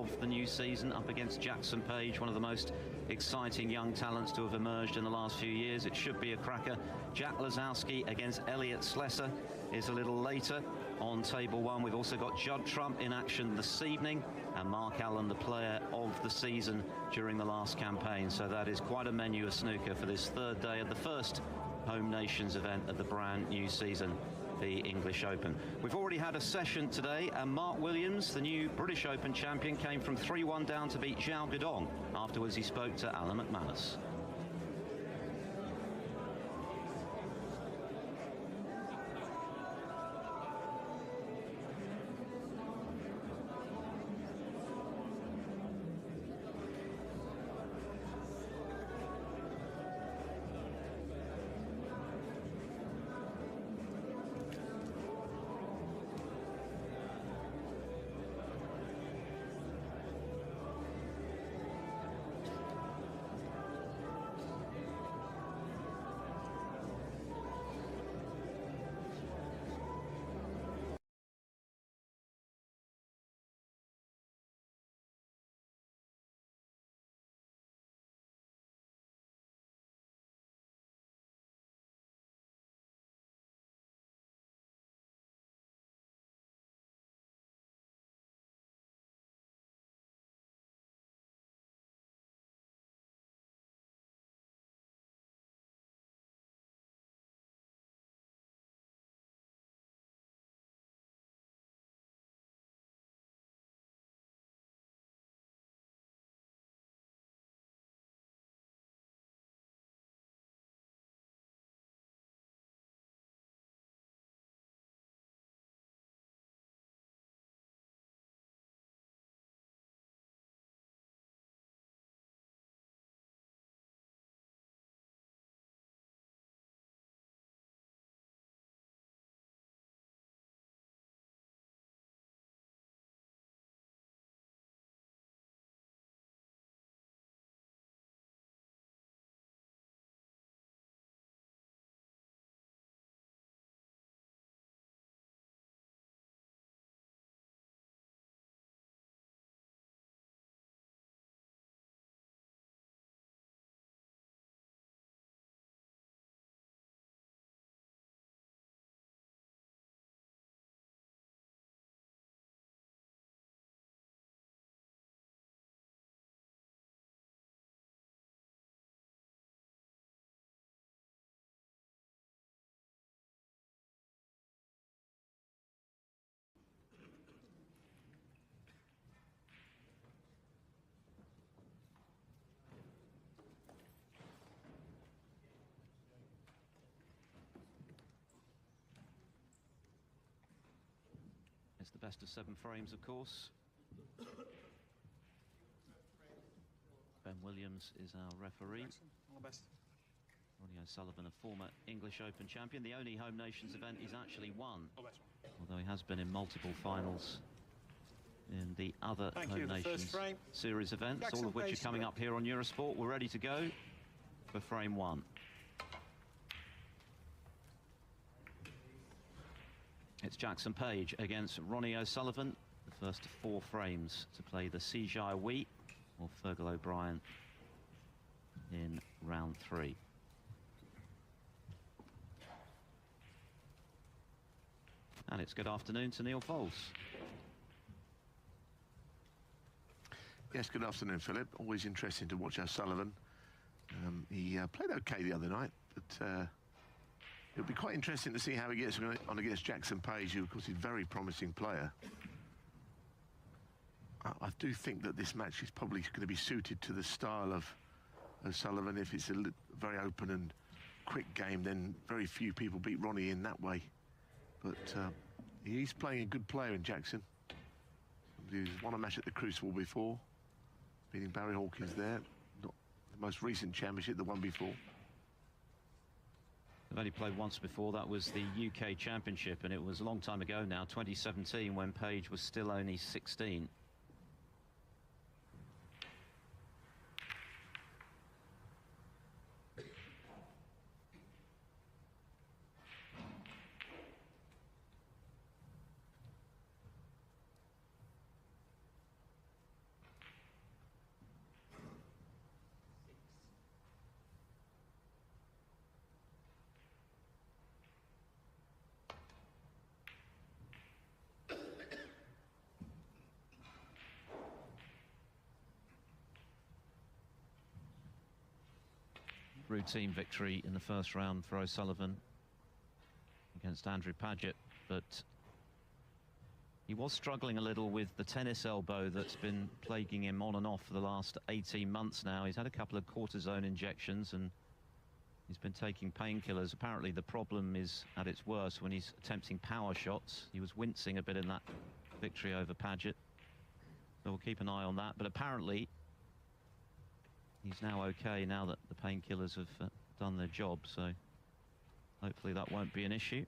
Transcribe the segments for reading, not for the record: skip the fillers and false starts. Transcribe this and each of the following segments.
of the new season, up against Jackson Page, one of the most exciting young talents to have emerged in the last few years. It should be a cracker. Jack Lazowski against Elliot Slesser is a little later on table one. We've also got Judd Trump in action this evening, and Mark Allen, the player of the season during the last campaign. So that is quite a menu of snooker for this third day of the first Home Nations event of the brand new season, the English Open. We've already had a session today, and Mark Williams, the new British Open champion, came from 3-1 down to beat Zhao Guodong. Afterwards, he spoke to Alan McManus. It's the best of 7 frames, of course. Ben Williams is our referee. All the best. Ronnie O'Sullivan, a former English Open champion. The only Home Nations event he's actually won, although he has been in multiple finals in the other Home Nations series events, all of which are coming up here on Eurosport. We're ready to go for frame 1. It's Jackson Page against Ronnie O'Sullivan, the first of 4 frames to play the Sijai Wee or Fergal O'Brien in round 3. And it's good afternoon to Neil Foles. Yes, good afternoon, Philip. Always interesting to watch O'Sullivan. He played okay the other night, but it'll be quite interesting to see how he gets on against Jackson Page, who, of course, is a very promising player. I do think that this match is probably going to be suited to the style of O'Sullivan. If it's a very open and quick game, then very few people beat Ronnie in that way. But he's playing a good player in Jackson. He's won a match at the Crucible before, beating Barry Hawkins there. Not the most recent championship, the one before. They've only played once before. That was the UK Championship, and it was a long time ago now, 2017, when Page was still only 16. routine victory in the first round for O'Sullivan against Andrew Paget, but he was struggling a little with the tennis elbow that's been plaguing him on and off for the last 18 months now. He's had a couple of cortisone injections and he's been taking painkillers. Apparently the problem is at its worst when he's attempting power shots. He was wincing a bit in that victory over Paget, so we'll keep an eye on that. But apparently he's now okay now that the painkillers have done their job, so hopefully that won't be an issue.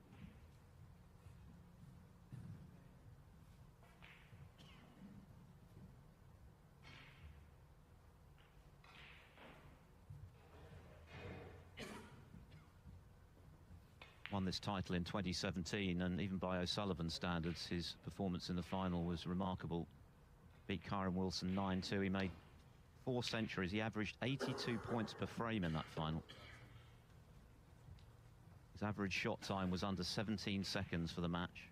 Won this title in 2017, and even by O'Sullivan standards, his performance in the final was remarkable. Beat Kyron Wilson 9-2. He made 4 centuries. He averaged 82 points per frame in that final. His average shot time was under 17 seconds for the match,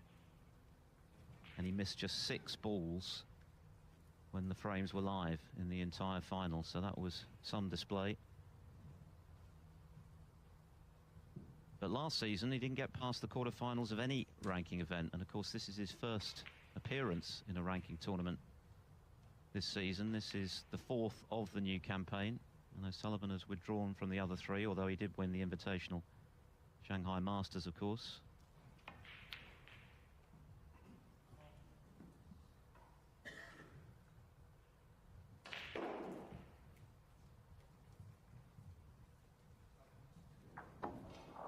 and he missed just 6 balls when the frames were live in the entire final, so that was some display. But last season he didn't get past the quarterfinals of any ranking event, and of course this is his first appearance in a ranking tournament this season. This is the 4th of the new campaign, and O'Sullivan has withdrawn from the other 3, although he did win the Invitational Shanghai Masters, of course.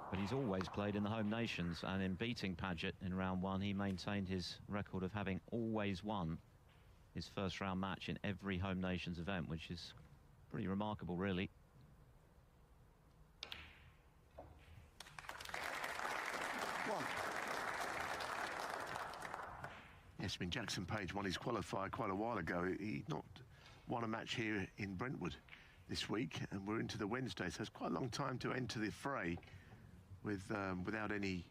But he's always played in the home nations, and in beating Paget in round 1, he maintained his record of having always won his first round match in every home nations event, which is pretty remarkable, really. Yes, I mean, Jackson Page won his qualifier quite a while ago. He not won a match here in Brentwood this week, and we're into the Wednesday, so it's quite a long time to enter the fray with without any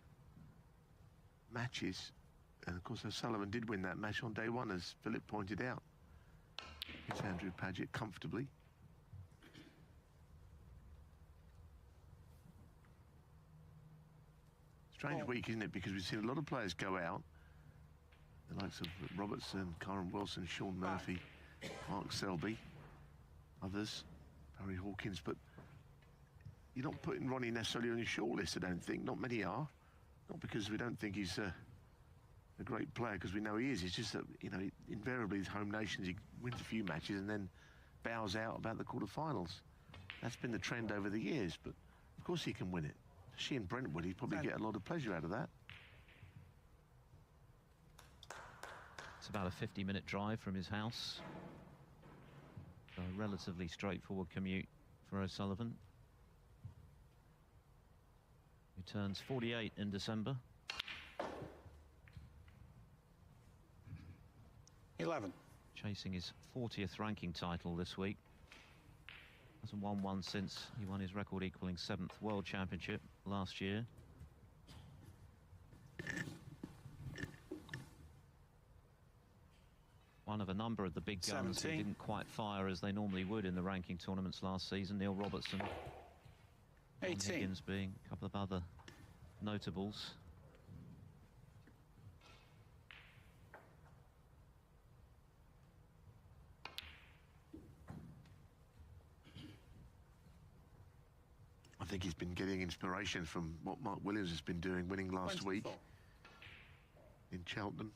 matches. And of course O'Sullivan did win that match on day 1, as Philip pointed out. It's Andrew Paget comfortably. Strange week, isn't it? Because we've seen a lot of players go out, the likes of Robertson, Kyron Wilson, Sean Murphy, Mark Selby, others, Barry Hawkins, but you're not putting Ronnie necessarily on your shortlist, I don't think. Not many are. Not because we don't think he's a great player, because we know he is. It's just that, you know, invariably his home nations, he wins a few matches and then bows out about the quarterfinals. That's been the trend over the years, but of course he can win it. Especially in Brentwood, he'd probably get a lot of pleasure out of that. It's about a 50-minute drive from his house. So a relatively straightforward commute for O'Sullivan, who turns 48 in December. 11. Chasing his 40th ranking title this week. Hasn't won one since he won his record equaling 7th World Championship last year. One of a number of the big guns who didn't quite fire as they normally would in the ranking tournaments last season. Neil Robertson, 18. Higgins being a couple of other notables. I think he's been getting inspiration from what Mark Williams has been doing, winning last 24. week in Cheltenham,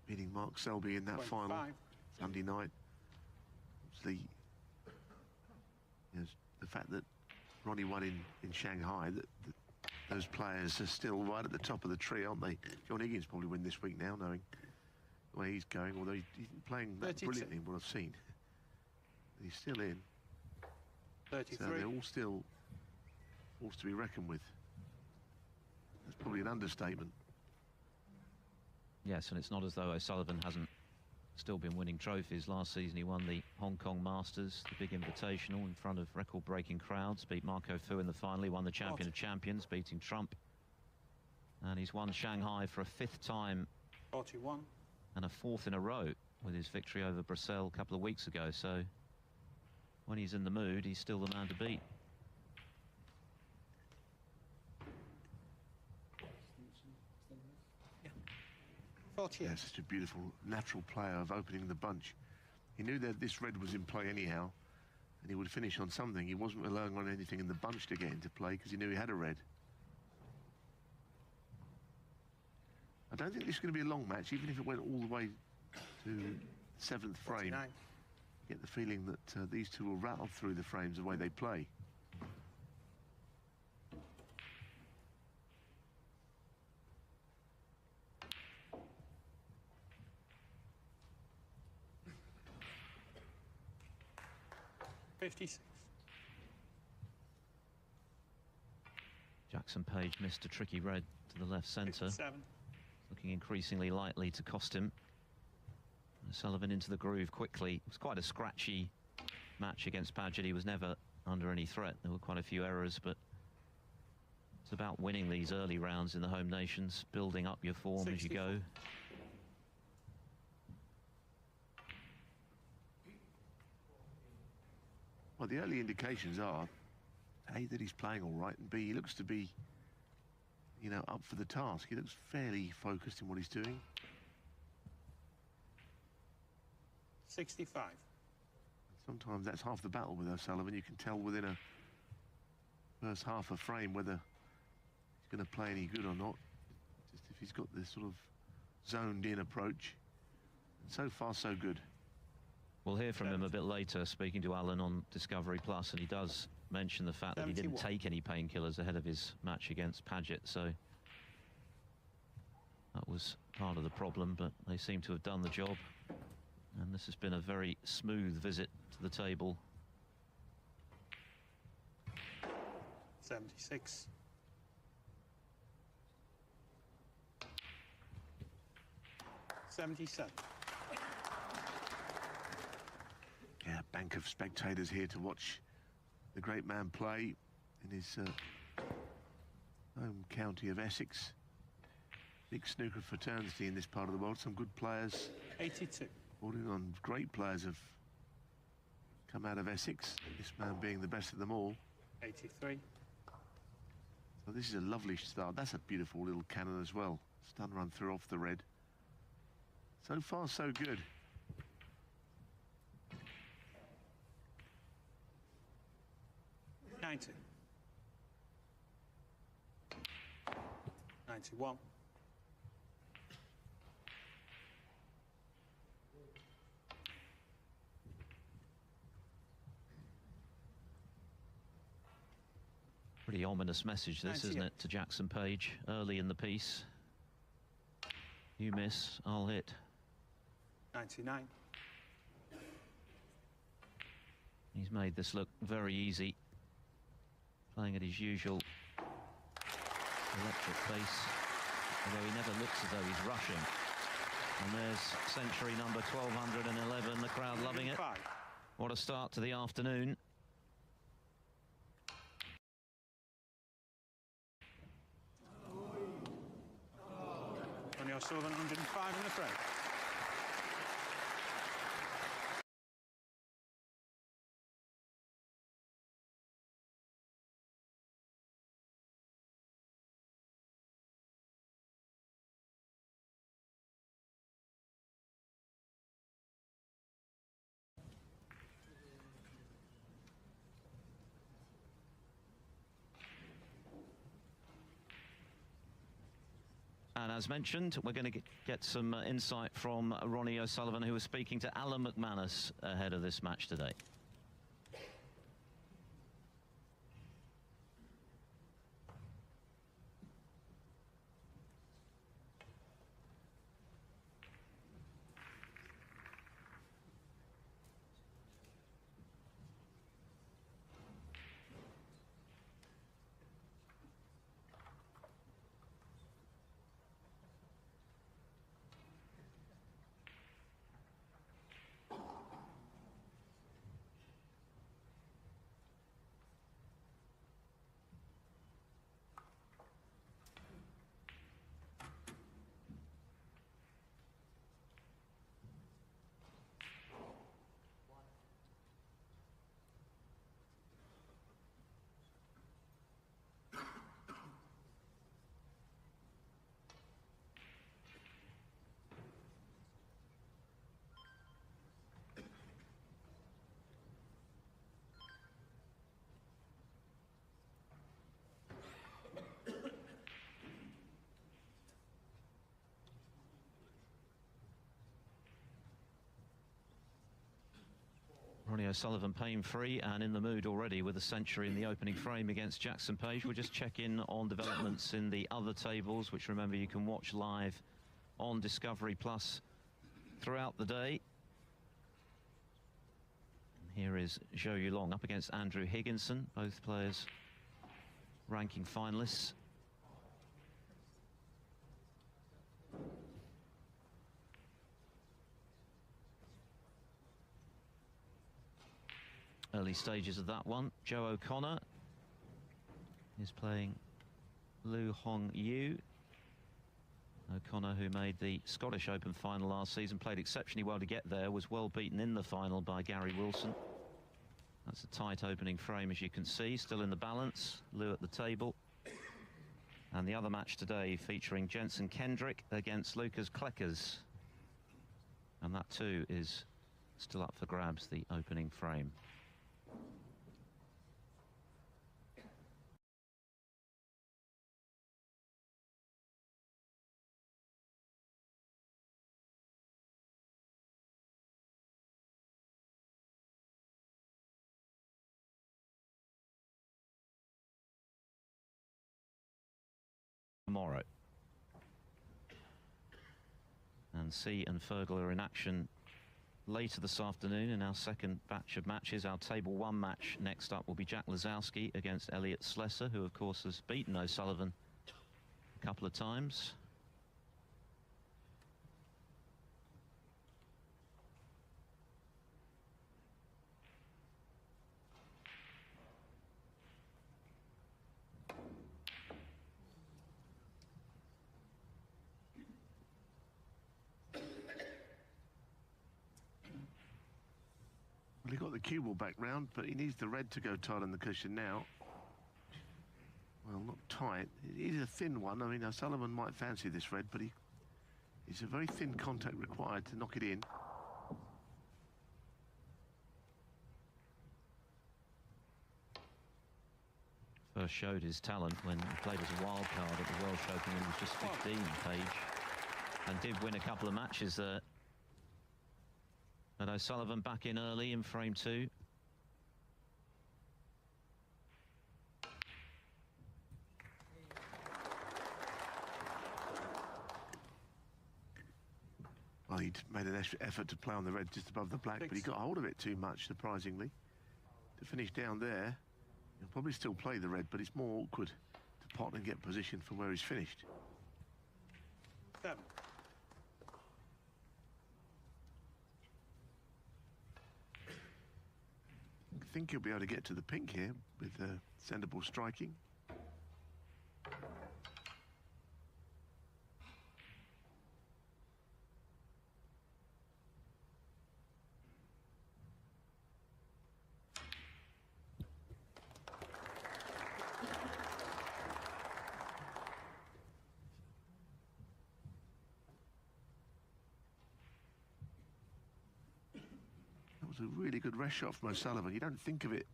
beating Mark Selby in that 25. final Sunday night. Obviously, you know, the fact that Ronnie won in Shanghai, that those players are still right at the top of the tree, aren't they? John Higgins probably win this week now, knowing the way he's going, although he's playing that brilliantly in what I've seen. He's still in. 33. So they're all still force to be reckoned with. That's probably an understatement. Yes, and it's not as though O'Sullivan hasn't still been winning trophies. Last season he won the Hong Kong Masters, the big invitational, in front of record-breaking crowds. Beat Marco Fu in the final. He won the Champion of Champions, beating Trump. And he's won Shanghai for a 5th time 41. and a 4th in a row with his victory over Brussels a couple of weeks ago. So when he's in the mood, he's still the man to beat. 48. Yeah, such a beautiful, natural player of opening the bunch. He knew that this red was in play anyhow, and he would finish on something. He wasn't relying on anything in the bunch to get into play because he knew he had a red. I don't think this is going to be a long match, even if it went all the way to the 7th frame. 49. Get the feeling that these two will rattle through the frames the way they play. $56. Jackson Page missed a tricky red to the left centre. 57. Looking increasingly likely to cost him. O'Sullivan into the groove quickly. It was quite a scratchy match against Paget. He was never under any threat. There were quite a few errors, but it's about winning these early rounds in the home nations, building up your form 64. as you go. Well, the early indications are, A, that he's playing all right, and B, he looks to be, you know, up for the task. He looks fairly focused in what he's doing. 65. Sometimes that's half the battle with O'Sullivan. You can tell within a first half a frame whether he's going to play any good or not. Just if he's got this sort of zoned-in approach. And so far, so good. We'll hear from him a bit later, speaking to Alan on Discovery Plus, and he does mention the fact that he didn't 71. take any painkillers ahead of his match against Paget, so that was part of the problem, but they seem to have done the job. And this has been a very smooth visit to the table. 76. $77. Yeah, bank of spectators here to watch the great man play in his home county of Essex. Big snooker fraternity in this part of the world. Some good players. 82. Bordering on great players have come out of Essex, this man being the best of them all. 83. So this is a lovely start. That's a beautiful little cannon as well. Stun run through off the red. So far, so good. $90. 91. Pretty ominous message this, isn't 98. it, to Jackson Page early in the piece. You miss, I'll hit. 99. He's made this look very easy, playing at his usual electric pace, although he never looks as though he's rushing. And there's century number 1211, the crowd loving it. 105. What a start to the afternoon. Ronnie O'Sullivan, 105 in the frame. And as mentioned, we're going to get some insight from Ronnie O'Sullivan, who was speaking to Alan McManus ahead of this match today. Ronnie O'Sullivan pain-free and in the mood already with a century in the opening frame against Jackson Page. We'll just check in on developments in the other tables, which remember you can watch live on Discovery Plus throughout the day. And here is Zhou Yulong up against Andrew Higginson, both players ranking finalists. Early stages of that one. Joe O'Connor is playing Lu Hong Yu. O'Connor, who made the Scottish Open final last season, played exceptionally well to get there, was well beaten in the final by Gary Wilson. That's a tight opening frame, as you can see, still in the balance. Lu at the table. And the other match today featuring Jensen Kendrick against Lucas Kleckers. And that too is still up for grabs, the opening frame. Tomorrow. And C and Fergal are in action later this afternoon in our second batch of matches. Our table one match next up will be Jack Lazowski against Elliot Slesser, who of course has beaten O'Sullivan a couple of times. Well, he got the cue ball back round, but he needs the red to go tight on the cushion now. Well, not tight. It is a thin one. I mean, O'Sullivan might fancy this red, but it's a very thin contact required to knock it in. First showed his talent when he played as a wild card at the Welsh Open when he was just 15, Page, and did win a couple of matches there. And O'Sullivan back in early in frame two. Well, he'd made an effort to play on the red just above the black, but he got hold of it too much, surprisingly. To finish down there, he'll probably still play the red, but it's more awkward to pot and get position from where he's finished. 7. I think he'll be able to get to the pink here with centre ball striking. A really good rest shot from O'Sullivan. You don't think of it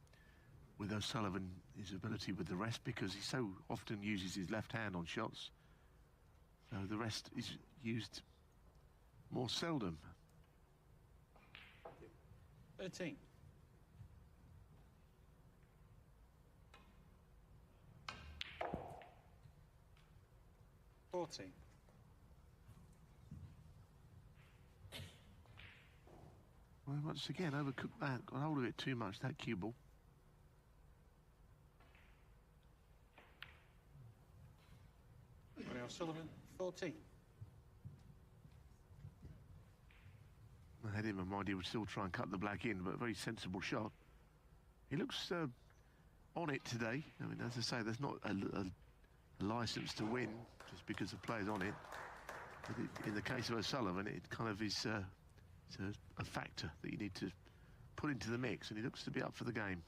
with O'Sullivan, his ability with the rest, because he so often uses his left hand on shots. So the rest is used more seldom. 13. $14. Well, once again, overcooked that, got hold of it too much, that cue ball. Ronnie O'Sullivan, 14. I had him in mind he would still try and cut the black in, but a very sensible shot. He looks on it today. I mean, as I say, there's not a license to win just because the player's on it. But in the case of O'Sullivan, it kind of is... it's a factor that you need to put into the mix, and he looks to be up for the game.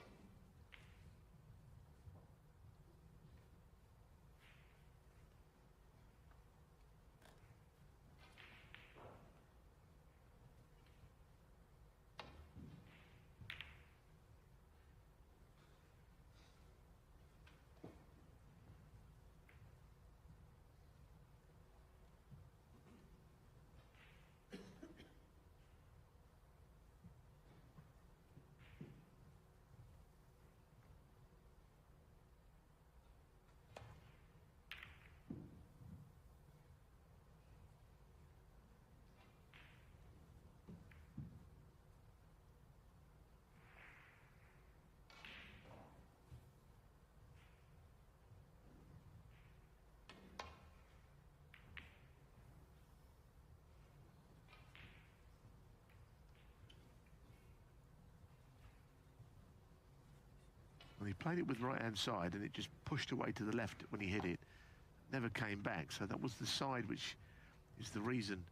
Well, he played it with right-hand side, and it just pushed away to the left when he hit it. Never came back, so that was the side which is the reason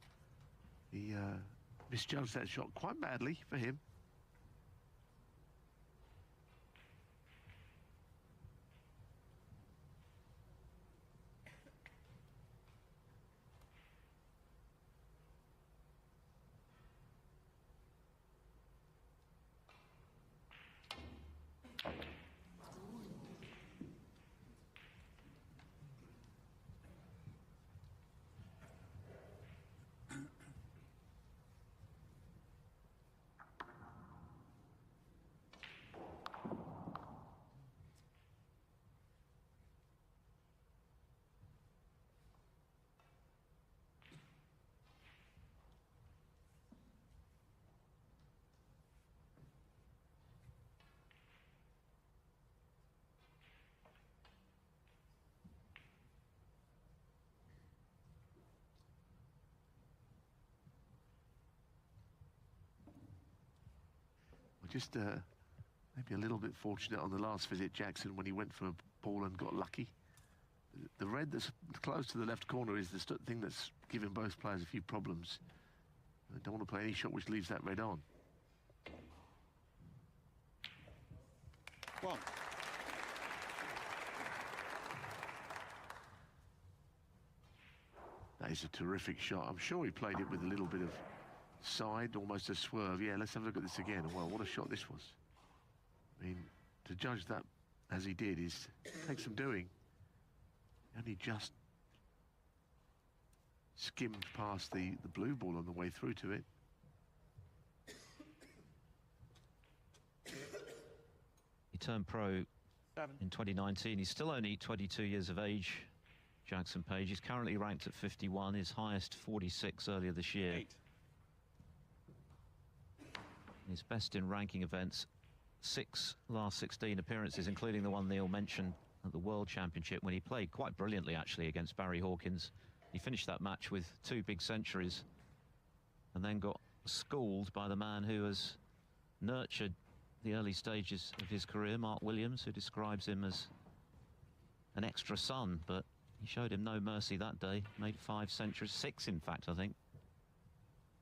he misjudged that shot quite badly for him. Just maybe a little bit fortunate on the last visit, Jackson, when he went for a ball and got lucky. The red that's close to the left corner is the thing that's giving both players a few problems. I don't want to play any shot which leaves that red on. One. That is a terrific shot. I'm sure he played it with a little bit of side, almost a swerve. Yeah, let's have a look at this again. Well, what a shot this was. I mean, to judge that as he did is takes some doing. Only just skimmed past the blue ball on the way through to it. He turned pro 7. in 2019. He's still only 22 years of age, Jackson Page. He's currently ranked at 51, his highest 46 earlier this year. 8. His best in ranking events, 6 last 16 appearances, including the one Neil mentioned at the World Championship, when he played quite brilliantly, actually, against Barry Hawkins. He finished that match with 2 big centuries and then got schooled by the man who has nurtured the early stages of his career, Mark Williams, who describes him as an extra son, but he showed him no mercy that day. Made 5 centuries, 6 in fact, I think,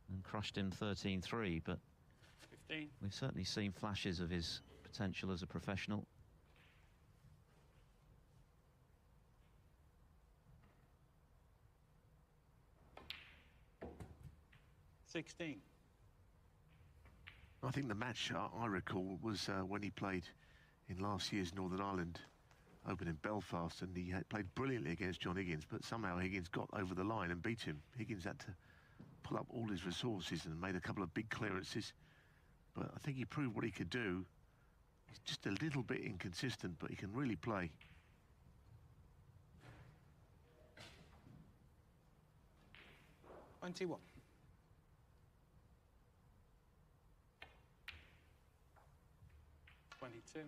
and crushed him 13-3, but 15. we've certainly seen flashes of his potential as a professional. $16. I think the match I recall was when he played in last year's Northern Ireland Open in Belfast, and he had played brilliantly against John Higgins, but somehow Higgins got over the line and beat him. Higgins had to pull up all his resources and made a couple of big clearances, but I think he proved what he could do. He's just a little bit inconsistent, but he can really play. $21. $22.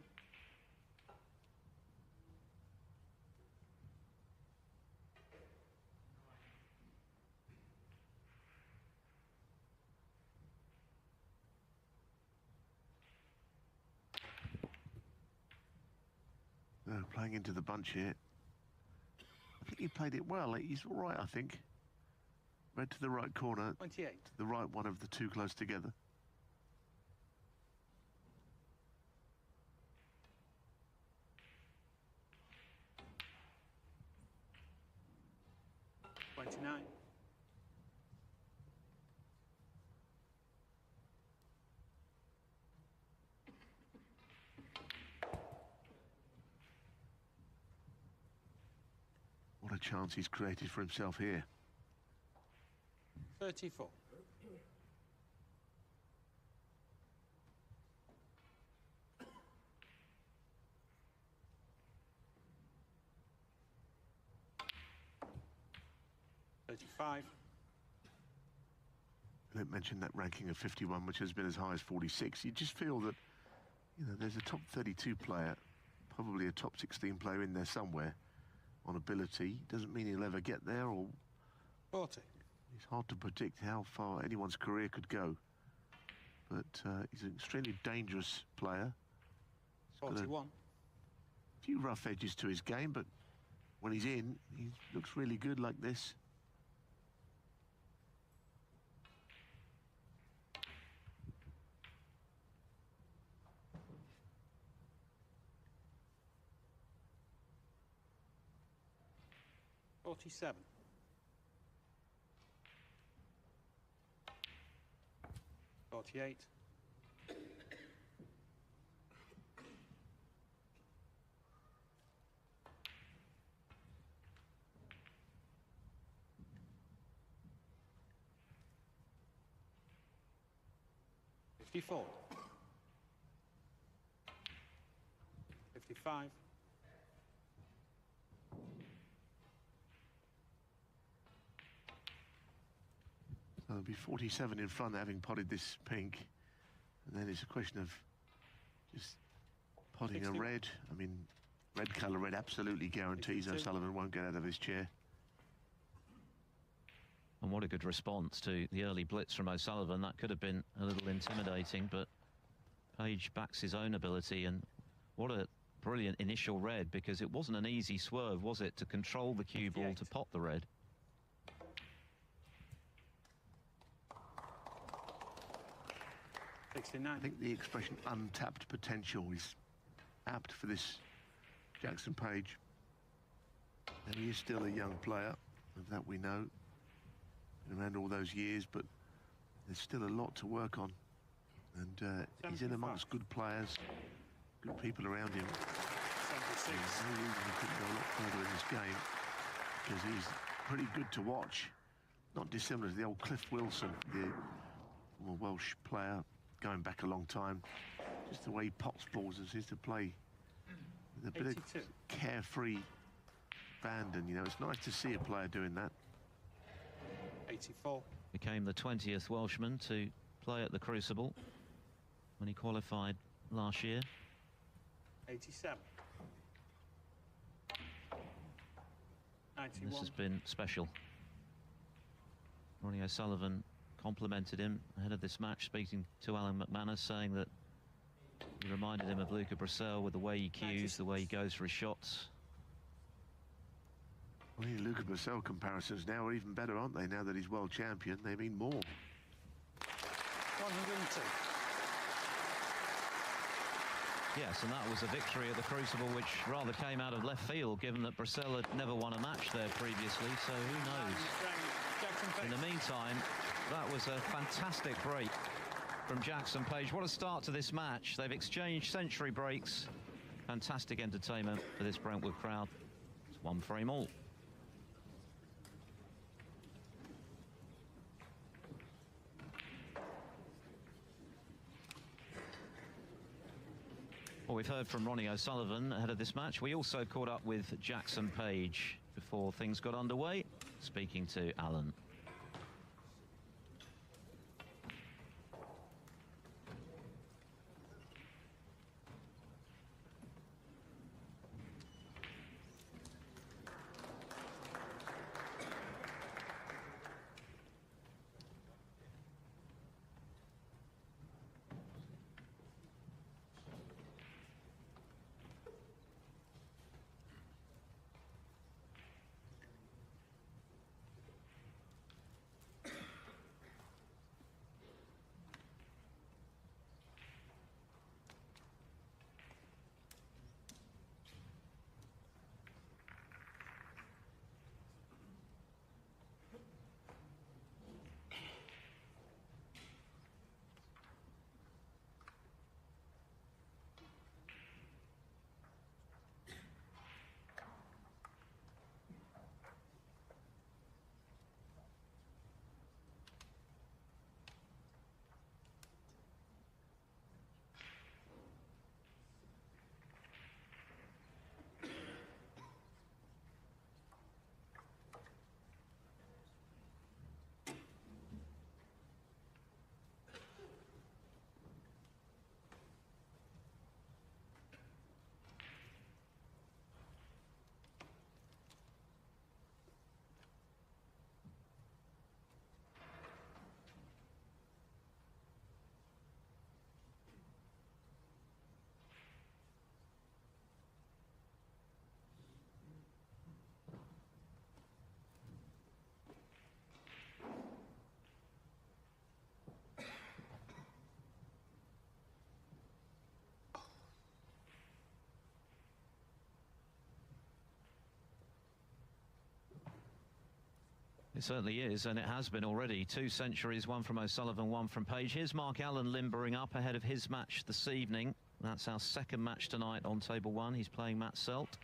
No, playing into the bunch here. I think he played it well. He's all right, I think. Red to the right corner. 28. To the right one of the two close together. $29. What a chance he's created for himself here. 34. $35. Philip mentioned that ranking of 51, which has been as high as 46. You just feel that, you know, there's a top 32 player, probably a top 16 player in there somewhere on ability. Doesn't mean he'll ever get there, or 40. it's hard to predict how far anyone's career could go. But he's an extremely dangerous player. He's got 41. few rough edges to his game, but when he's in, he looks really good like this. .47. .48. 54. 55. 'Ll be 47 in front, having potted this pink, and then it's a question of just potting 60. a red. I mean, red colour red absolutely guarantees 62. O'Sullivan won't get out of his chair. And what a good response to the early blitz from O'Sullivan. That could have been a little intimidating, but Page backs his own ability, and what a brilliant initial red, because it wasn't an easy swerve, was it, to control the cue ball 58. to pot the red. I think the expression untapped potential is apt for this Jackson Page. And he is still a young player, of that we know. Been around all those years, but there's still a lot to work on. And he's in amongst good players, good people around him. 76. There's no reason he couldn't go a lot further in this game, because he's pretty good to watch. Not dissimilar to the old Cliff Wilson, the former Welsh player, going back a long time. Just the way he pops balls and seems to play with a bit 82. of carefree abandon. You know, it's nice to see a player doing that. 84. Became the 20th Welshman to play at the Crucible when he qualified last year. 87. And 91. this has been special. Ronnie O'Sullivan complimented him ahead of this match, speaking to Alan McManus, saying that he reminded him of Luca Brissell with the way he cues, the way he goes for his shots. Well, the Luca Brissell comparisons now are even better, aren't they? Now that he's world champion, they mean more. 102. Yes, and that was a victory at the Crucible which rather came out of left field, given that Brissell had never won a match there previously, so who knows? In the meantime, that was a fantastic break from Jackson Page. What a start to this match. They've exchanged century breaks. Fantastic entertainment for this Brentwood crowd. It's one frame all. Well, we've heard from Ronnie O'Sullivan ahead of this match. We also caught up with Jackson Page before things got underway, speaking to Alan. It certainly is, and it has been already. 2 centuries, one from O'Sullivan, one from Page. Here's Mark Allen limbering up ahead of his match this evening. That's our second match tonight on table 1. He's playing Matt Selt,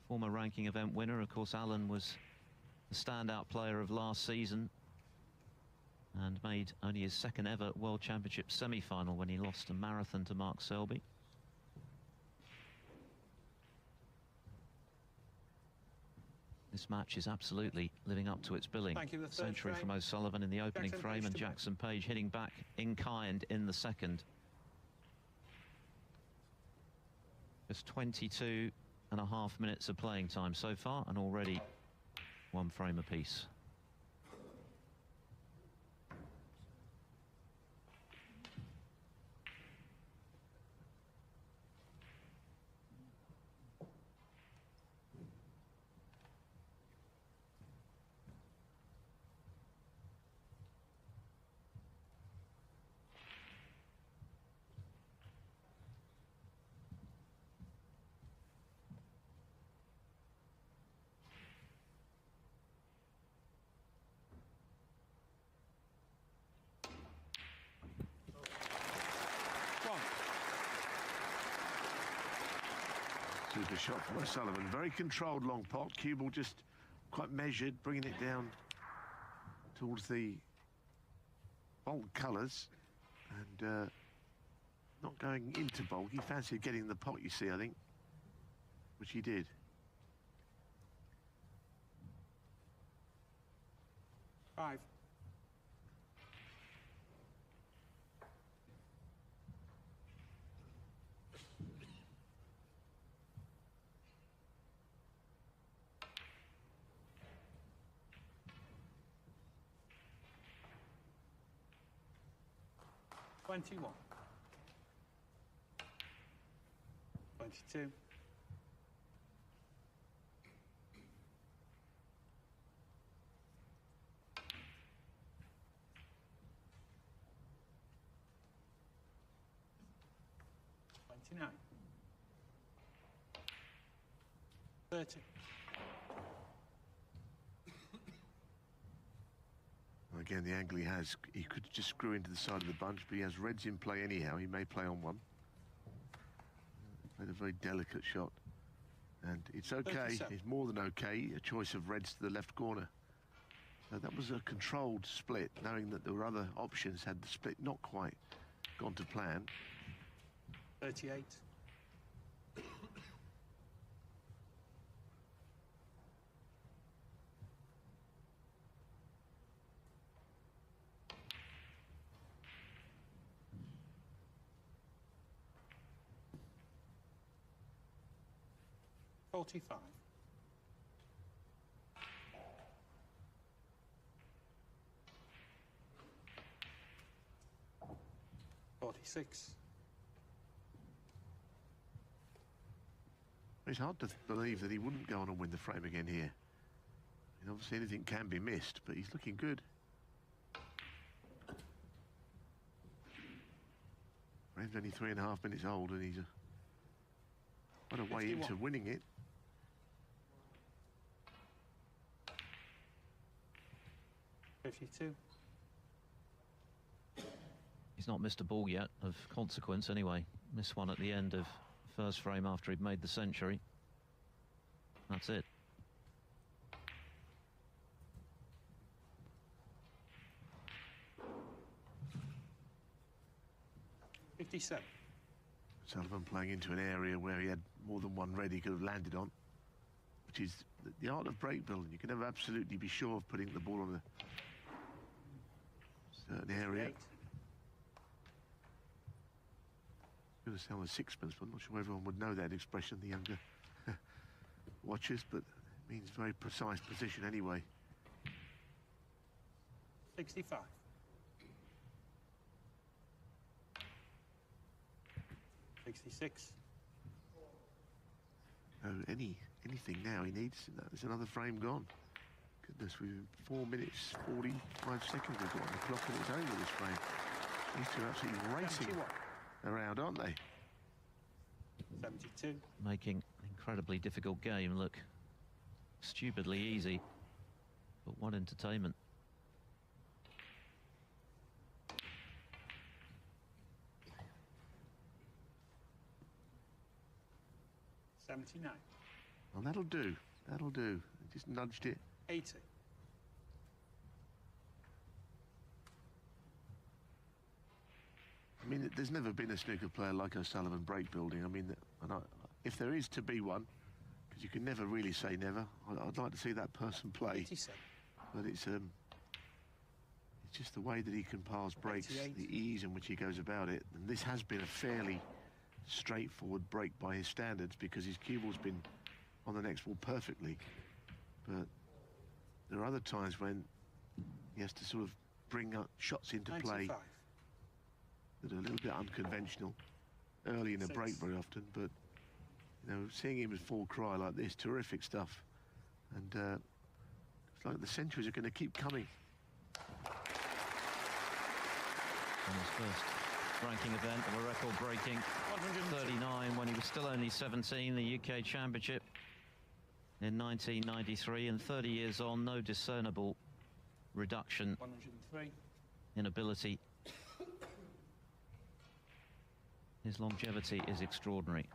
former ranking event winner. Of course, Allen was the standout player of last season and made only his second ever World Championship semi-final when he lost a marathon to Mark Selby. This match is absolutely living up to its billing. Thank you. Century from O'Sullivan in the opening frame, and Jackson Page hitting back in kind in the second. Just 22.5 minutes of playing time so far, and already 1 frame apiece. Super shot from O'Sullivan. Very controlled long pot. Cue ball just quite measured, bringing it down towards the bold colours and not going into bold. He fancied getting the pot, you see, I think, which he did. Five. $21. 22. $29. 30. Again, the angle he has, he could just screw into the side of the bunch, but he has reds in play anyhow. He may play on one. Played a very delicate shot. And it's okay. 37. It's more than okay. A choice of reds to the left corner. So that was a controlled split, knowing that there were other options had the split not quite gone to plan. 38. $45. 46. It's hard to believe that he wouldn't go on and win the frame again here. And obviously anything can be missed, but he's looking good. Frame's only 3.5 minutes old, and he's quite a way 51. into winning it. $52. He's not missed a ball yet of consequence anyway. Missed one at the end of first frame after he'd made the century. That's it. $57. Sullivan playing into an area where he had more than one red he could have landed on, which is the art of break building. You can never absolutely be sure of putting the ball on a certain area. I'm going to sound a sixpence, but I'm not sure everyone would know that expression, the younger watchers, but it means very precise position anyway. 65. 66. Oh, anything now he needs. There's another frame gone. Goodness, we've 4 minutes 45 seconds we've got on the clock, and it's over this frame. These two are absolutely racing 71. around, aren't they? 72. Making an incredibly difficult game look stupidly easy. But what entertainment. $79. Well, that'll do. That'll do. Just nudged it. 80. I mean, there's never been a snooker player like O'Sullivan break building. I mean, if there is to be one, because you can never really say never, I'd like to see that person play. 87. But it's just the way that he can pass breaks, 88. the ease in which he goes about it. And this has been a fairly straightforward break by his standards, because his cue ball's been on the next ball perfectly. But there are other times when he has to sort of bring up shots into 95. play that are a little bit unconventional early in a break very often. But you know, seeing him with full cry like this, terrific stuff. And it's like the centuries are going to keep coming. On his first ranking event of a record-breaking 39 when he was still only 17, the UK Championship in 1993, and 30 years on, no discernible reduction 103. in ability. His longevity is extraordinary.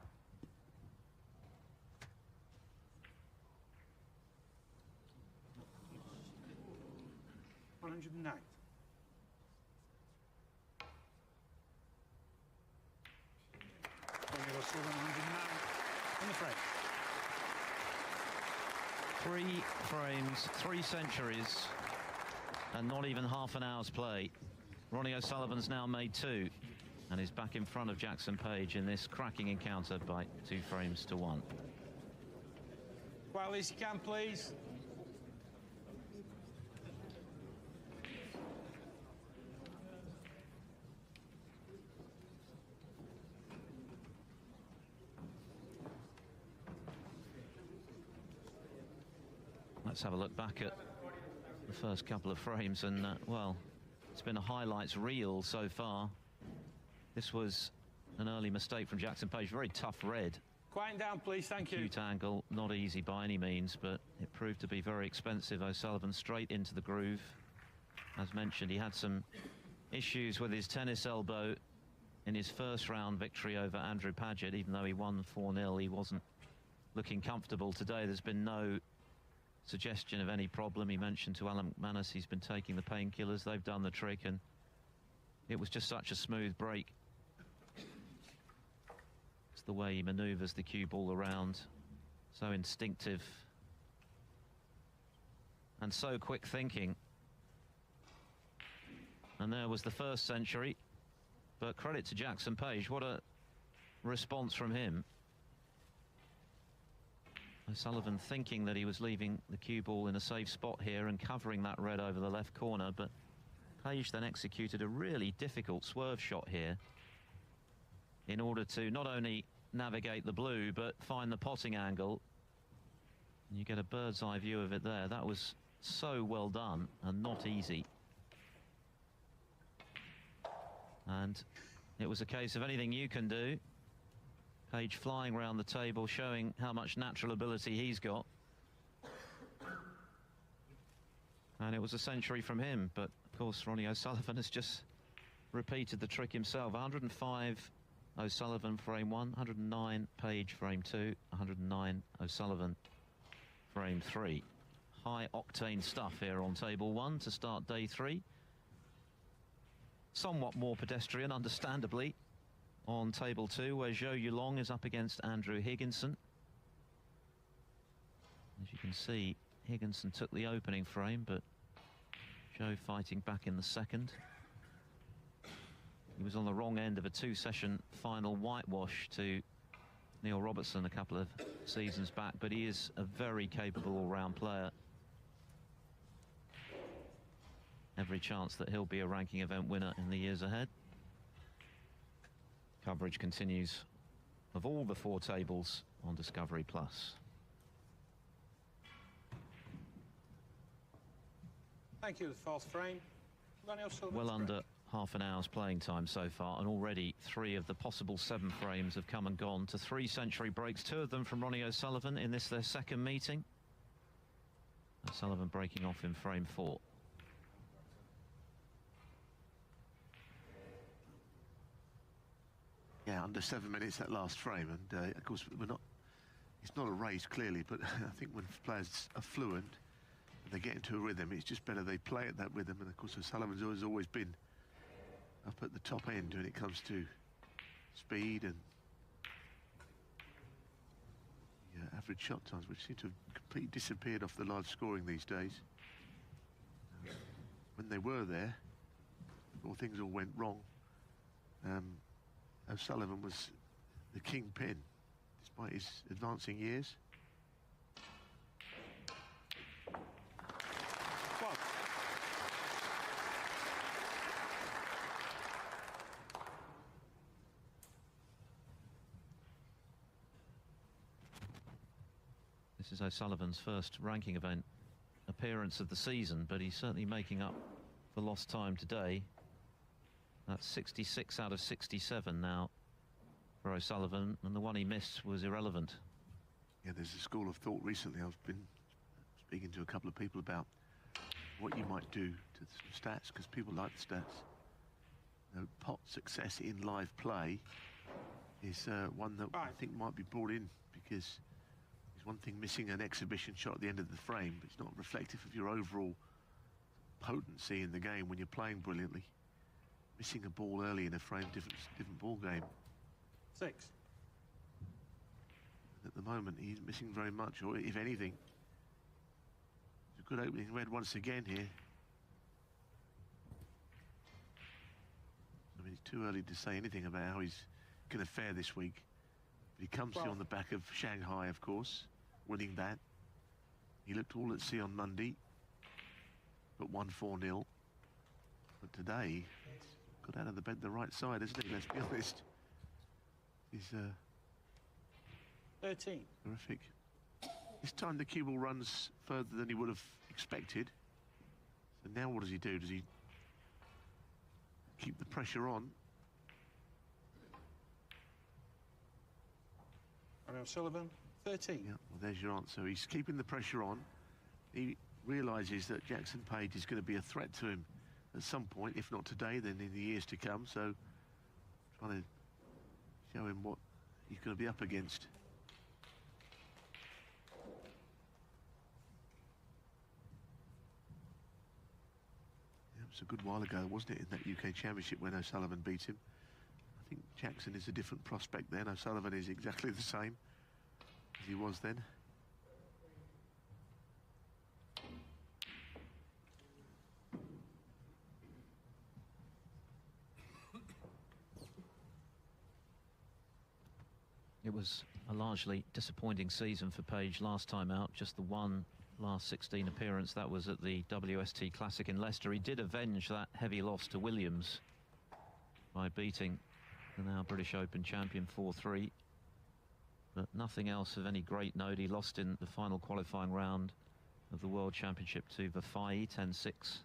$109. Ronnie O'Sullivan, 109 on the frame. 3 frames, 3 centuries, and not even half an hour's play. Ronnie O'Sullivan's now made 2, and is back in front of Jackson Page in this cracking encounter by 2 frames to 1. Quietly as you can, please. Let's have a look back at the first couple of frames, and well, it's been a highlights reel so far. This was an early mistake from Jackson Page, very tough red. Quieten down, please, thank you. Acute angle, not easy by any means, but it proved to be very expensive. O'Sullivan straight into the groove. As mentioned, he had some issues with his tennis elbow in his first round victory over Andrew Paget. Even though he won 4-0, he wasn't looking comfortable today. There's been no suggestion of any problem. He mentioned to Alan McManus he's been taking the painkillers. They've done the trick, and it was just such a smooth break. It's the way he manoeuvres the cue ball around, so instinctive and so quick thinking. And there was the first century, but credit to Jackson Page, what a response from him. O'Sullivan thinking that he was leaving the cue ball in a safe spot here and covering that red over the left corner, but Page then executed a really difficult swerve shot here in order to not only navigate the blue but find the potting angle. You get a bird's eye view of it there. That was so well done and not easy. And it was a case of anything you can do. Page flying around the table, showing how much natural ability he's got. And it was a century from him, but of course Ronnie O'Sullivan has just repeated the trick himself. 105 O'Sullivan frame 1, 109 Page frame 2, 109 O'Sullivan frame 3. High octane stuff here on table 1 to start day 3. Somewhat more pedestrian, understandably, on table 2, where Zhou Yulong is up against Andrew Higginson. As you can see, Higginson took the opening frame, but Zhou fighting back in the second. He was on the wrong end of a 2-session final whitewash to Neil Robertson a couple of seasons back, but he is a very capable all-round player. Every chance that he'll be a ranking event winner in the years ahead. Coverage continues of all the 4 tables on Discovery Plus. Thank you, the fourth frame. Ronnie O'Sullivan. Well under half an hour's playing time so far, and already 3 of the possible 7 frames have come and gone to 3 century breaks, 2 of them from Ronnie O'Sullivan in this their second meeting. O'Sullivan breaking off in frame 4. Yeah, under 7 minutes that last frame, and of course it's not a race clearly, but I think when players are fluent and they get into a rhythm, it's just better they play at that rhythm. And of course O'Sullivan's always been up at the top end when it comes to speed and average shot times, which seem to have completely disappeared off the live scoring these days. When they were there, before things all went wrong, O'Sullivan was the kingpin despite his advancing years. Well, This is O'Sullivan's first ranking event appearance of the season, but he's certainly making up for lost time today. That's 66 out of 67 now for O'Sullivan, and the one he missed was irrelevant. Yeah, there's a school of thought recently. I've been speaking to a couple of people about what you might do to the stats, because people like the stats. You know, pot success in live play is one that I think might be brought in, because it's one thing missing an exhibition shot at the end of the frame, but it's not reflective of your overall potency in the game when you're playing brilliantly. Missing a ball early in a frame, different ball game. 6. At the moment, he's missing very much, or if anything. It's a good opening red once again here. I mean, it's too early to say anything about how he's going to fare this week. But he comes here on the back of Shanghai, of course, winning that. He looked all at sea on Monday, but won 4-0. But today, he's got out of the bed the right side, isn't he? Let's be honest. He's 13. terrific. This time the cue ball runs further than he would have expected. So now what does he do? Does he keep the pressure on? Ronnie O'Sullivan, 13. Yeah, well, there's your answer. He's keeping the pressure on. He realises that Jackson Page is going to be a threat to him at some point, if not today, then in the years to come. So trying to show him what he's going to be up against. Yeah, it was a good while ago, wasn't it, in that UK Championship when O'Sullivan beat him. I think Jackson is a different prospect then. O'Sullivan is exactly the same as he was then. It was a largely disappointing season for Page last time out, just the one last 16 appearance. That was at the WST Classic in Leicester. He did avenge that heavy loss to Williams by beating the now British Open champion 4-3. But nothing else of any great note. He lost in the final qualifying round of the World Championship to Vafai, 10-6.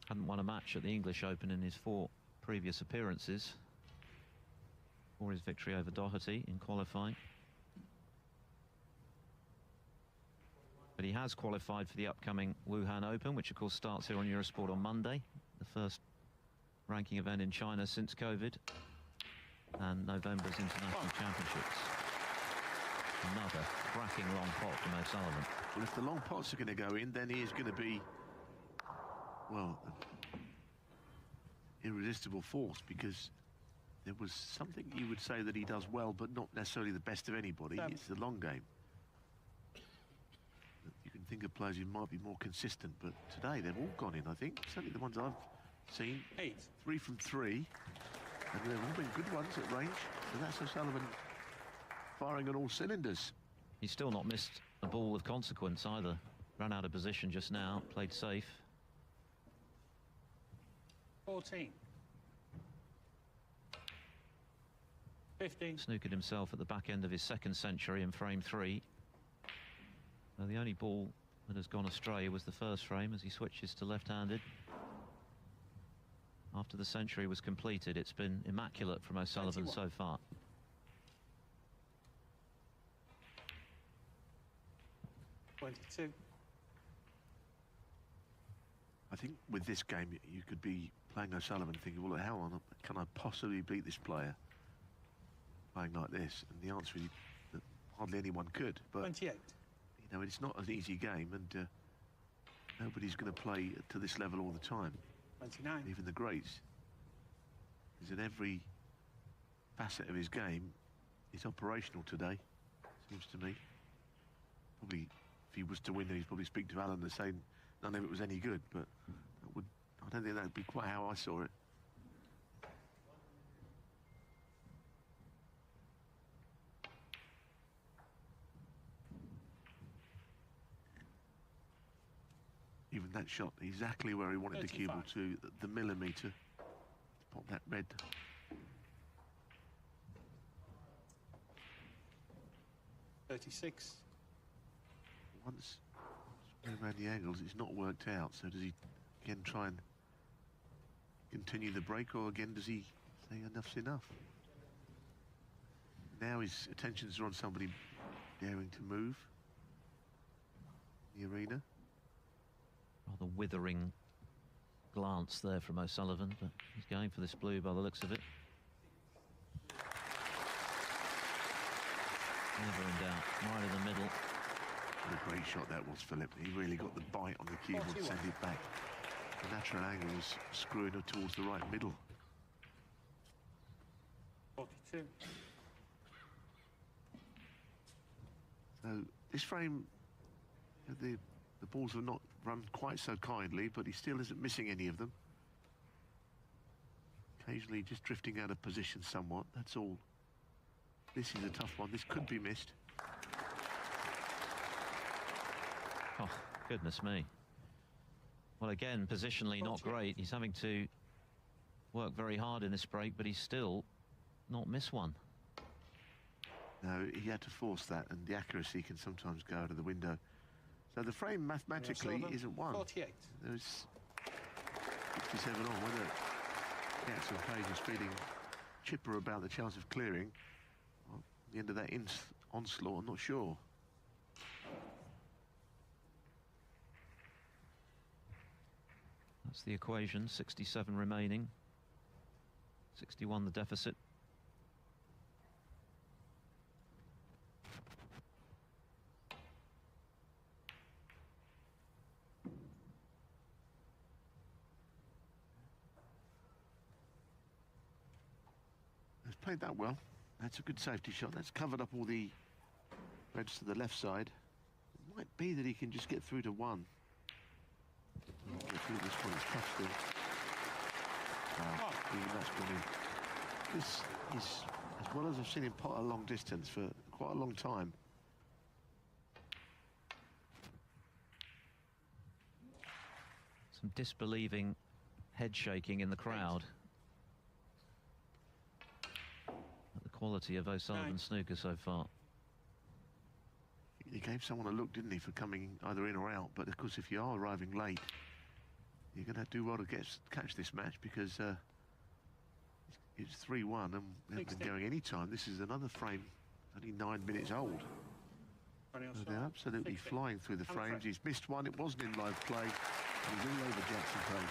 Hadn't won a match at the English Open in his 4 previous appearances, or his victory over Doherty in qualifying. But he has qualified for the upcoming Wuhan Open, which of course starts here on Eurosport on Monday, the first ranking event in China since COVID, and November's International Championships. Another cracking long pot from O'Sullivan. Well, if the long pots are going to go in, then he is going to be, well, irresistible force, because there was something you would say that he does well, but not necessarily the best of anybody. It's the long game. You can think of players who might be more consistent, but today they've all gone in, I think. Certainly the ones I've seen. 8. 3 from 3. And they've all been good ones at range. So that's O'Sullivan firing on all cylinders. He's still not missed a ball of consequence either. Ran out of position just now, played safe. 14. 15. Snookered himself at the back end of his second century in frame 3. The only ball that has gone astray was the first frame as he switches to left-handed. After the century was completed, it's been immaculate from O'Sullivan 21. so far. I think with this game, you could be playing O'Sullivan thinking, well, how on can I possibly beat this player playing like this? And the answer is that hardly anyone could. But 28. you know, it's not an easy game, and nobody's going to play to this level all the time. 29. Even the greats. Because in every facet of his game, he's operational today, seems to me. Probably, if he was to win, he'd probably speak to Alan and say none of it was any good, but I don't think that would be quite how I saw it. Even that shot, exactly where he wanted 35. the cue ball to, the millimetre, to pop that red. .36. Once around the angles, it's not worked out. So does he again try and continue the break, or again does he say enough's enough? Now his attentions are on somebody daring to move the arena. Rather withering glance there from O'Sullivan, but he's going for this blue by the looks of it. Never in doubt, right in the middle. What a great shot that was, Philip. He really got the bite on the keyboard, send it back. The natural angle was screwing her towards the right middle. 42. So this frame, the balls have not run quite so kindly, but he still isn't missing any of them. Occasionally just drifting out of position somewhat, that's all. This is a tough one. This could be missed. Oh, goodness me. Well, again, positionally not great. He's having to work very hard in this break, but he's still not missed one. No, he had to force that, and the accuracy can sometimes go out of the window. So the frame mathematically isn't won. 48. There's 67 on. Whether Jackson Page is feeling chipper about the chance of clearing, well, at the end of that onslaught, I'm not sure. That's the equation, 67 remaining. 61 the deficit. He's played that well. That's a good safety shot. That's covered up all the reds to the left side. It might be that he can just get through to one. Get through this one, it's tough still. Wow, even that's gone in. This is, as well as I've seen him pot a long distance for quite a long time. Some disbelieving head shaking in the crowd at the quality of O'Sullivan's snooker so far. He gave someone a look, didn't he, for coming either in or out. But of course, if you are arriving late, you're going to do well to catch this match, because it's 3-1 and we haven't been going any time. This is another frame, only 9 minutes old. So they're absolutely flying through the frames. He's missed one. It wasn't in live play. He's all over Jackson Page.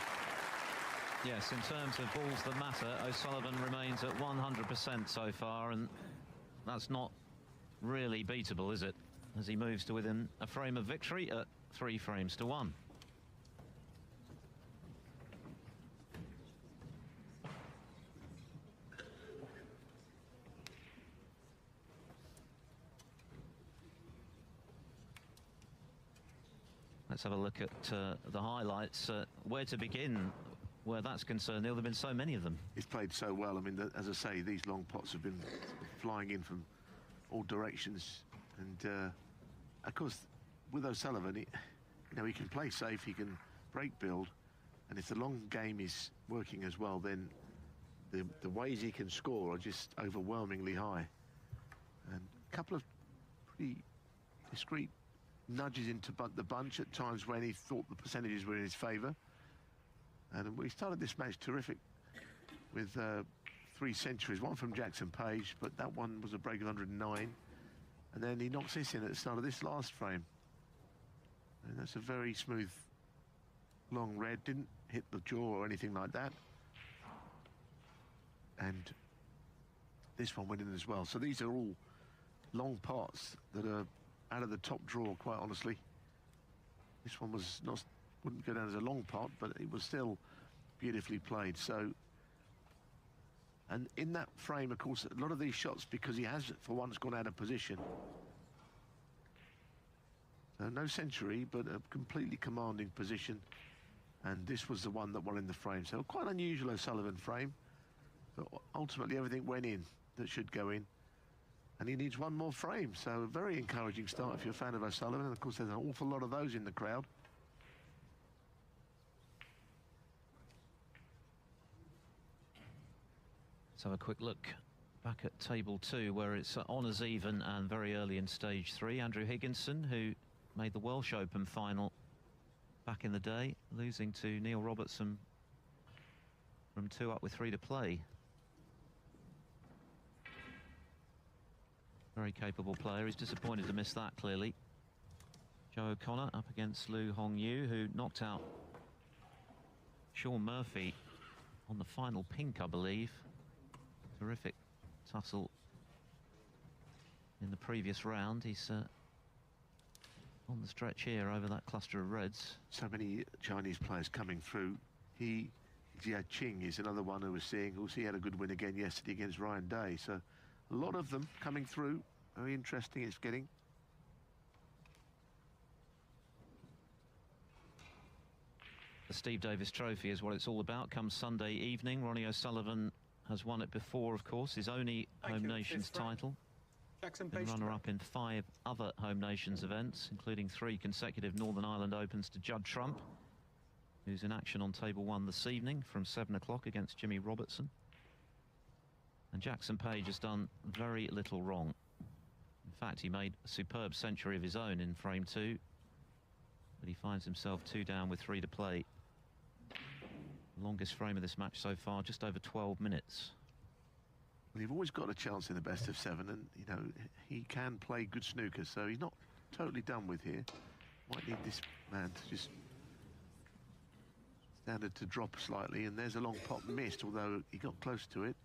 Yes, in terms of balls that matter, O'Sullivan remains at 100% so far, and that's not really beatable, is it? As he moves to within a frame of victory at 3 frames to 1. Let's have a look at the highlights. Where to begin where that's concerned? There have been so many of them. He's played so well. I mean, as I say, these long pots have been flying in from all directions. And, of course, with O'Sullivan, he can play safe, he can break build. And if the long game is working as well, then the ways he can score are just overwhelmingly high. And a couple of pretty discreet nudges into the bunch at times when he thought the percentages were in his favour. And we started this match terrific with 3 centuries, one from Jackson Page, but that one was a break of 109. And then he knocks this in at the start of this last frame. And that's a very smooth, long red, didn't hit the jaw or anything like that. And this one went in as well. So these are all long pots that are out of the top drawer, quite honestly. This one was not, wouldn't go down as a long pot, but it was still beautifully played. So, and in that frame, of course, a lot of these shots, because he has for once gone out of position. So no century, but a completely commanding position. And this was the one that won in the frame. So quite an unusual O'Sullivan frame. But ultimately everything went in that should go in. And he needs one more frame. So a very encouraging start if you're a fan of O'Sullivan. And of course there's an awful lot of those in the crowd. Let's have a quick look back at table 2, where it's honours even and very early in stage 3. Andrew Higginson, who made the Welsh Open final back in the day, losing to Neil Robertson from 2 up with 3 to play. Very capable player. He's disappointed to miss that, clearly. Joe O'Connor up against Lu Hongyu, who knocked out Sean Murphy on the final pink, I believe. Terrific tussle in the previous round. He's on the stretch here over that cluster of reds. So many Chinese players coming through. Jia Qing is another one who was seeing. Also, he had a good win again yesterday against Ryan Day. So a lot of them coming through. Very interesting it's getting. The Steve Davis Trophy is what it's all about. Come Sunday evening, Ronnie O'Sullivan has won it before, of course, his only Home Nations title. Been runner-up in 5 other Home Nations events, including 3 consecutive Northern Ireland Opens to Judd Trump, who's in action on table 1 this evening from 7 o'clock against Jimmy Robertson. And Jackson Page has done very little wrong. In fact, he made a superb century of his own in frame 2, but he finds himself 2 down with 3 to play. Longest frame of this match so far, just over 12 minutes. Well, you've always got a chance in the best of 7, and you know he can play good snooker, so he's not totally done with here. Might need this man to just standard to drop slightly, and there's a long pot missed, although he got close to it,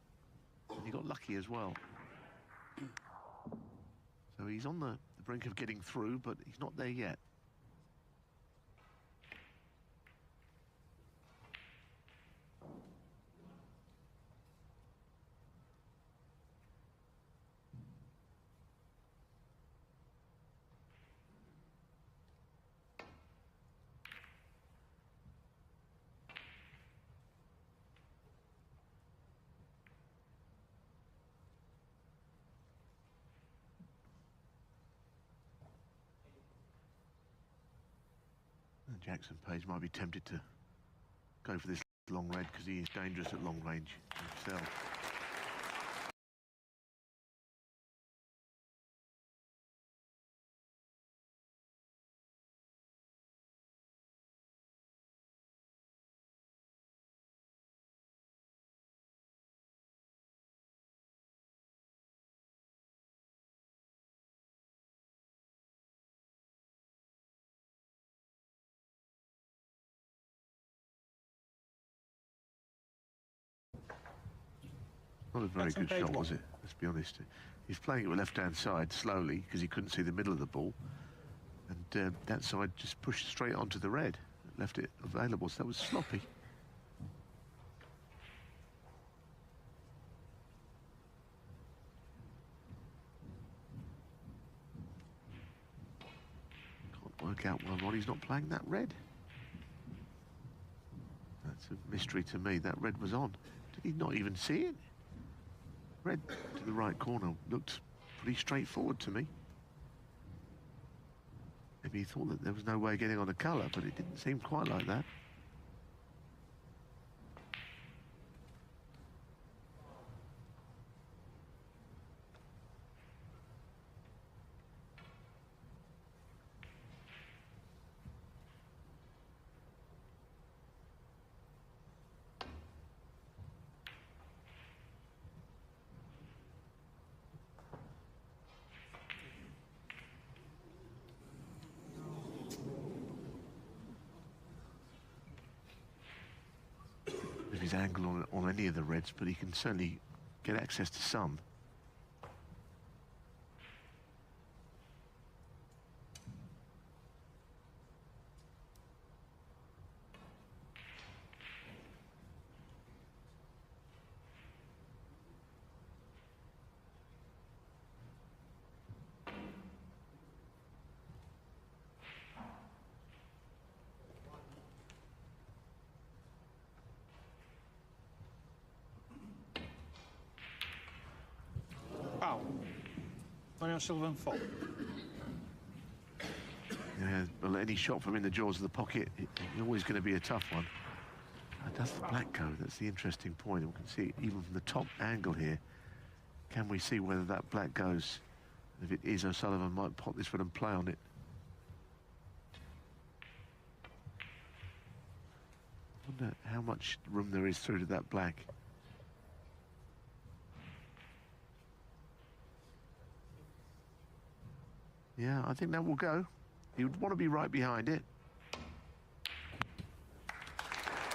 and he got lucky as well. So he's on the brink of getting through, but he's not there yet. Jackson Page might be tempted to go for this long red because he is dangerous at long range himself. Not a very good shot, was it? Let's be honest. He's playing it with left-hand side slowly because he couldn't see the middle of the ball. And that side just pushed straight onto the red. Left it available, so that was sloppy. Can't work out why Ronnie's not playing that red. That's a mystery to me. That red was on. Did he not even see it? Red to the right corner looked pretty straightforward to me. Maybe he thought that there was no way of getting on a colour, but it didn't seem quite like that. his angle on any of the reds, but he can certainly get access to some. Foul. Ronnie O'Sullivan, fault. Yeah, well, any shot from in the jaws of the pocket, it's always going to be a tough one. Does the black go? That's the interesting point. We can see even from the top angle here. Can we see whether that black goes? If it is, O'Sullivan might pop this one and play on it. I wonder how much room there is through to that black. Yeah, I think that will go. He would want to be right behind it.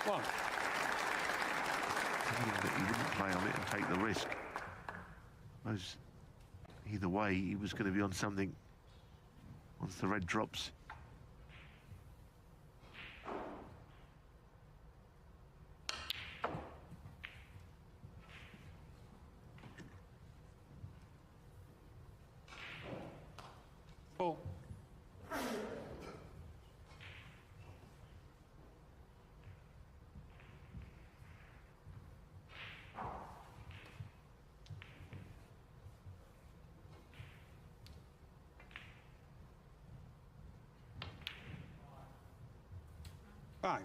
One. He wouldn't play on it and take the risk. I suppose either way, he was going to be on something once the red drops. Four. Five.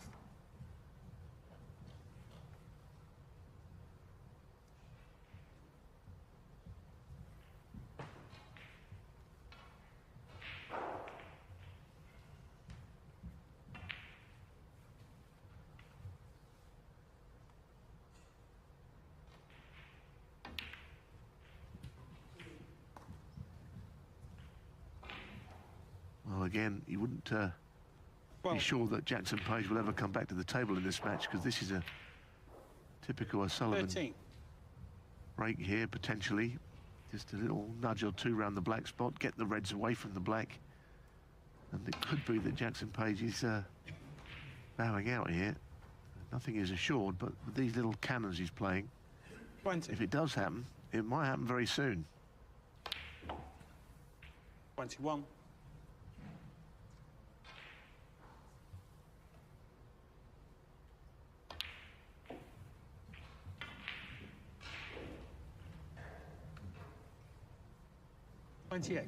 Well, again, you wouldn't be sure that Jackson Page will ever come back to the table in this match, because this is a typical O'Sullivan 13. break here, potentially. Just a little nudge or two around the black spot, get the reds away from the black. And it could be that Jackson Page is bowing out here. Nothing is assured, but with these little cannons he's playing, 20. if it does happen, it might happen very soon. 21. $28.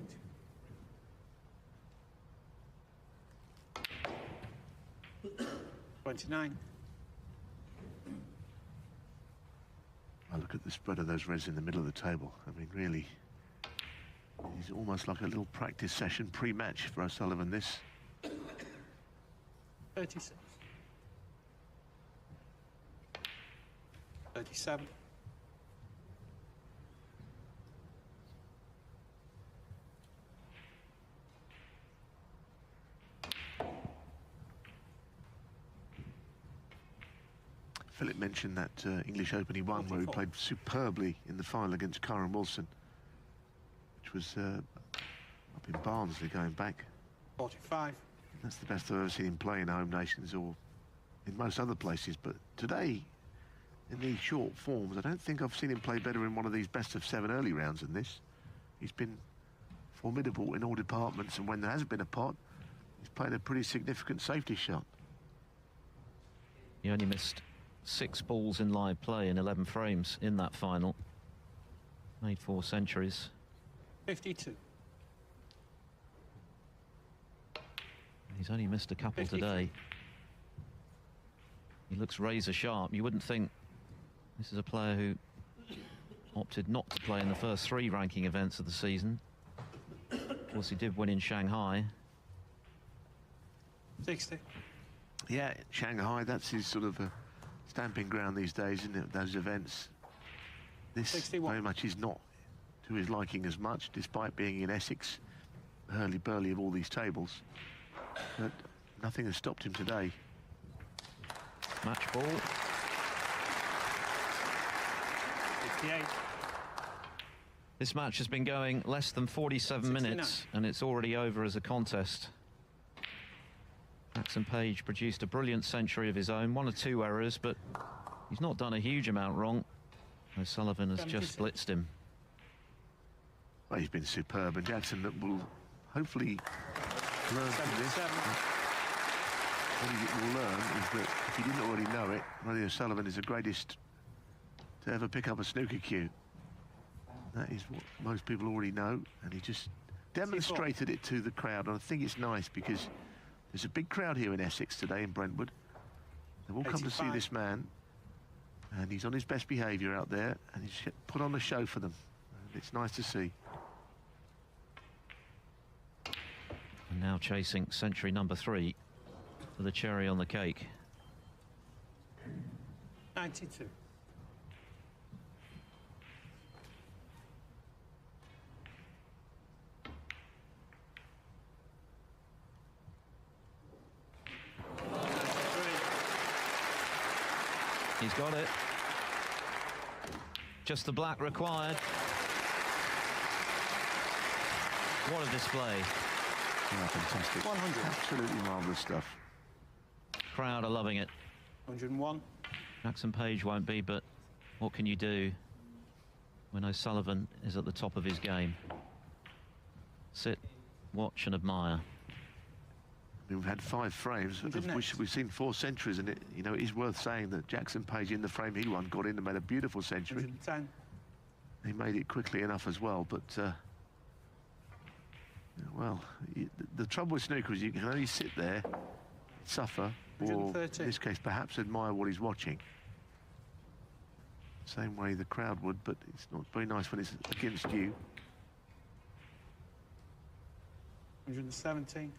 $29. I look at the spread of those reds in the middle of the table. I mean, really, it's almost like a little practice session pre-match for O'Sullivan, this. 36. 37. Philip mentioned that English Open he won, where he played superbly in the final against Karen Wilson, which was up in Barnsley going back. 45. That's the best I've ever seen him play in home nations or in most other places. But today, in these short forms, I don't think I've seen him play better in one of these best-of-7 early rounds than this. He's been formidable in all departments, and when there hasn't been a pot, he's played a pretty significant safety shot. He only missed 6 balls in live play in 11 frames in that final. Made 4 centuries. 52. He's only missed a couple 53. today. He looks razor sharp. You wouldn't think this is a player who opted not to play in the first 3 ranking events of the season. Of course, he did win in Shanghai. 60. Yeah, Shanghai, that's his sort of stamping ground these days, isn't it, those events. This 61. very much is not to his liking as much, despite being in Essex, hurly-burly of all these tables. But nothing has stopped him today. Match ball. 88. This match has been going less than 47 minutes, and it's already over as a contest. Jackson Page produced a brilliant century of his own, 1 or 2 errors, but he's not done a huge amount wrong. O'Sullivan has just blitzed him. Well, he's been superb, and Jackson will hopefully learn from this. What he will learn is that if he didn't already know it, Ronnie O'Sullivan is the greatest to ever pick up a snooker cue. That is what most people already know, and he just demonstrated it to the crowd. And I think it's nice because there's a big crowd here in Essex today, in Brentwood. They've all come to see this man, and he's on his best behaviour out there, and he's put on a show for them. And it's nice to see. And now chasing century number 3 for the cherry on the cake. 92. He's got it. Just the black required. What a display. Oh, fantastic. 100. Absolutely marvellous stuff. Crowd are loving it. 101. Jackson Page won't be, but what can you do when O'Sullivan is at the top of his game? Sit, watch and admire. We've had 5 frames, we've seen 4 centuries, and it is worth saying that Jackson Page, in the frame he won, got in and made a beautiful century. 110. He made it quickly enough as well, but well, the trouble with snooker is you can only sit there, suffer, or in this case perhaps admire what he's watching. Same way the crowd would, but it's not very nice when it's against you. 117.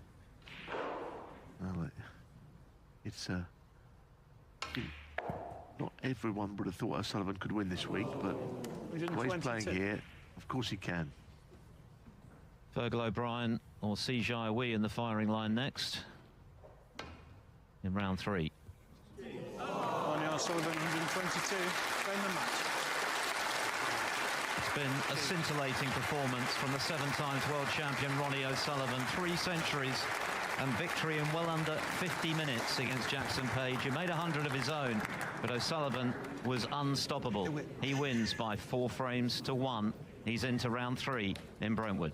Well, it's not everyone would have thought O'Sullivan could win this week, but the way he's playing here, of course he can. Fergal O'Brien or C.J. Wee in the firing line next in round 3. Ronnie O'Sullivan, 122. Playing the match. It's been a scintillating performance from the 7-time world champion Ronnie O'Sullivan. 3 centuries and victory in well under 50 minutes against Jackson Page. He made 100 of his own, but O'Sullivan was unstoppable. He wins by 4 frames to 1. He's into round 3 in Brentwood.